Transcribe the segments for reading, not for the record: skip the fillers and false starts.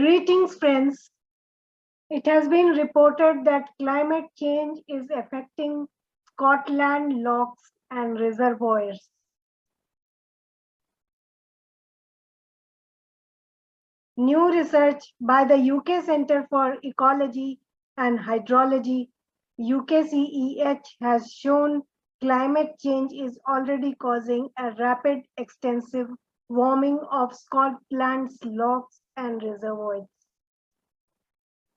Greetings, friends. It has been reported that climate change is affecting Scotland lochs and reservoirs. New research by the UK Centre for Ecology and Hydrology, UKCEH, has shown climate change is already causing a rapid, extensive warming of Scotland's lochs and reservoirs.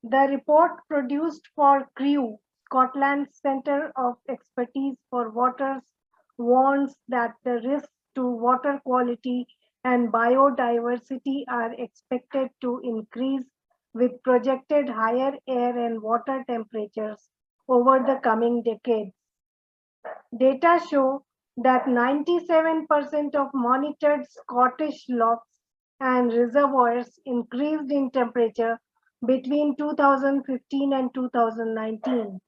The report produced for CREW, Scotland's Centre of Expertise for Waters, warns that the risks to water quality and biodiversity are expected to increase with projected higher air and water temperatures over the coming decades. Data show that 97% of monitored Scottish lochs and reservoirs increased in temperature between 2015 and 2019,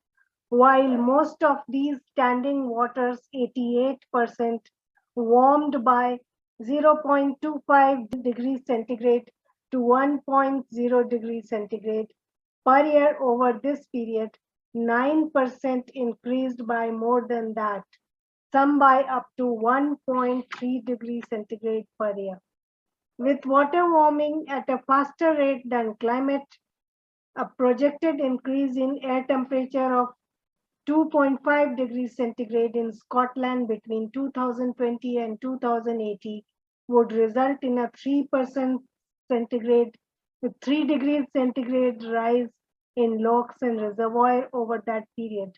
while most of these standing waters, 88%, warmed by 0.25 degrees centigrade to 1.0 degrees centigrade per year over this period. 9% increased by more than that, some by up to 1.3 degrees centigrade per year. With water warming at a faster rate than climate, a projected increase in air temperature of 2.5 degrees centigrade in Scotland between 2020 and 2080 would result in a 3% centigrade, 3 degrees centigrade rise in lochs and reservoir over that period.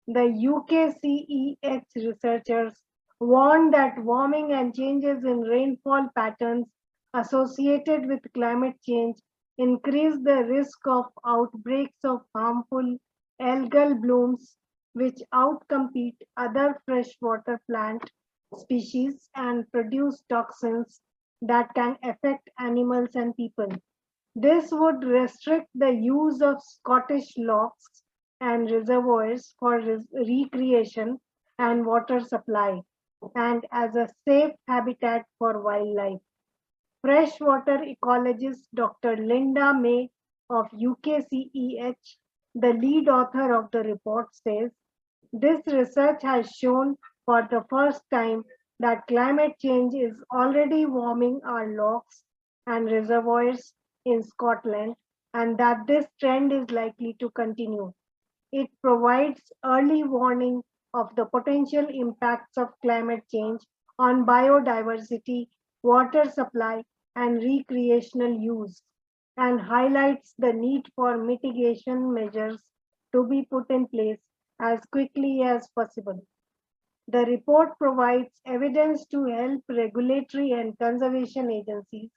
The UKCEH researchers warned that warming and changes in rainfall patterns associated with climate change increase the risk of outbreaks of harmful algal blooms, which outcompete other freshwater plant species and produce toxins that can affect animals and people. This would restrict the use of Scottish lochs and reservoirs for recreation and water supply, and as a safe habitat for wildlife. Freshwater ecologist Dr. Linda May of UKCEH, the lead author of the report, says this research has shown for the first time that climate change is already warming our lochs and reservoirs in Scotland, and that this trend is likely to continue. It provides early warning of the potential impacts of climate change on biodiversity, water supply, and recreational use, and highlights the need for mitigation measures to be put in place as quickly as possible. The report provides evidence to help regulatory and conservation agencies,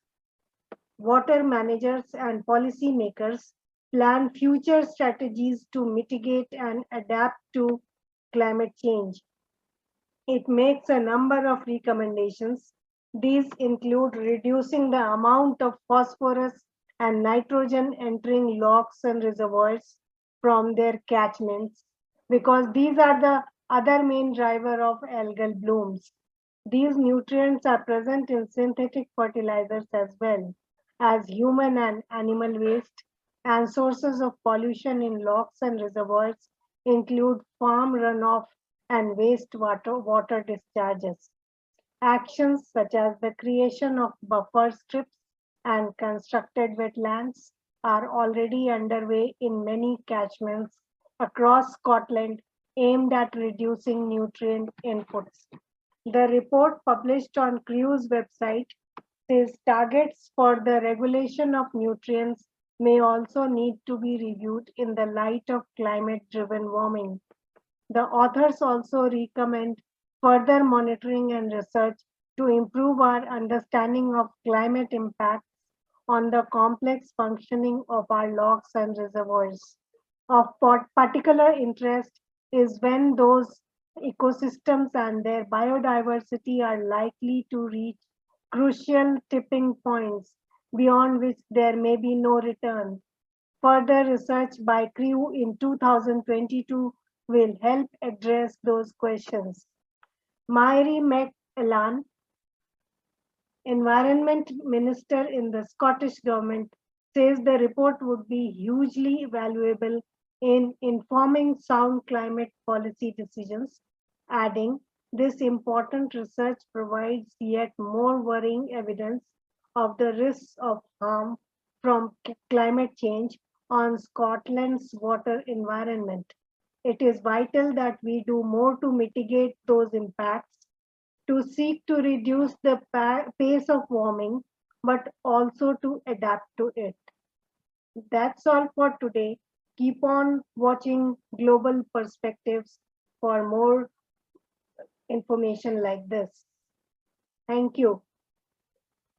water managers, and policymakers plan future strategies to mitigate and adapt to climate change. It makes a number of recommendations. These include reducing the amount of phosphorus and nitrogen entering lochs and reservoirs from their catchments, because these are the other main driver of algal blooms. These nutrients are present in synthetic fertilizers as well as human and animal waste, and sources of pollution in lochs and reservoirs include farm runoff and water discharges. Actions such as the creation of buffer strips and constructed wetlands are already underway in many catchments across Scotland aimed at reducing nutrient inputs. The report published on CREW's website says targets for the regulation of nutrients may also need to be reviewed in the light of climate-driven warming. The authors also recommend further monitoring and research to improve our understanding of climate impacts on the complex functioning of our lochs and reservoirs. Of particular interest is when those ecosystems and their biodiversity are likely to reach crucial tipping points beyond which there may be no return. Further research by CREW in 2022 will help address those questions. Mary McEllan, Environment Minister in the Scottish Government, says the report would be hugely valuable in informing sound climate policy decisions, adding, this important research provides yet more worrying evidence of the risks of harm from climate change on Scotland's water environment. It is vital that we do more to mitigate those impacts, to seek to reduce the pace of warming, but also to adapt to it. That's all for today. Keep on watching Global Perspectives for more information like this. Thank you.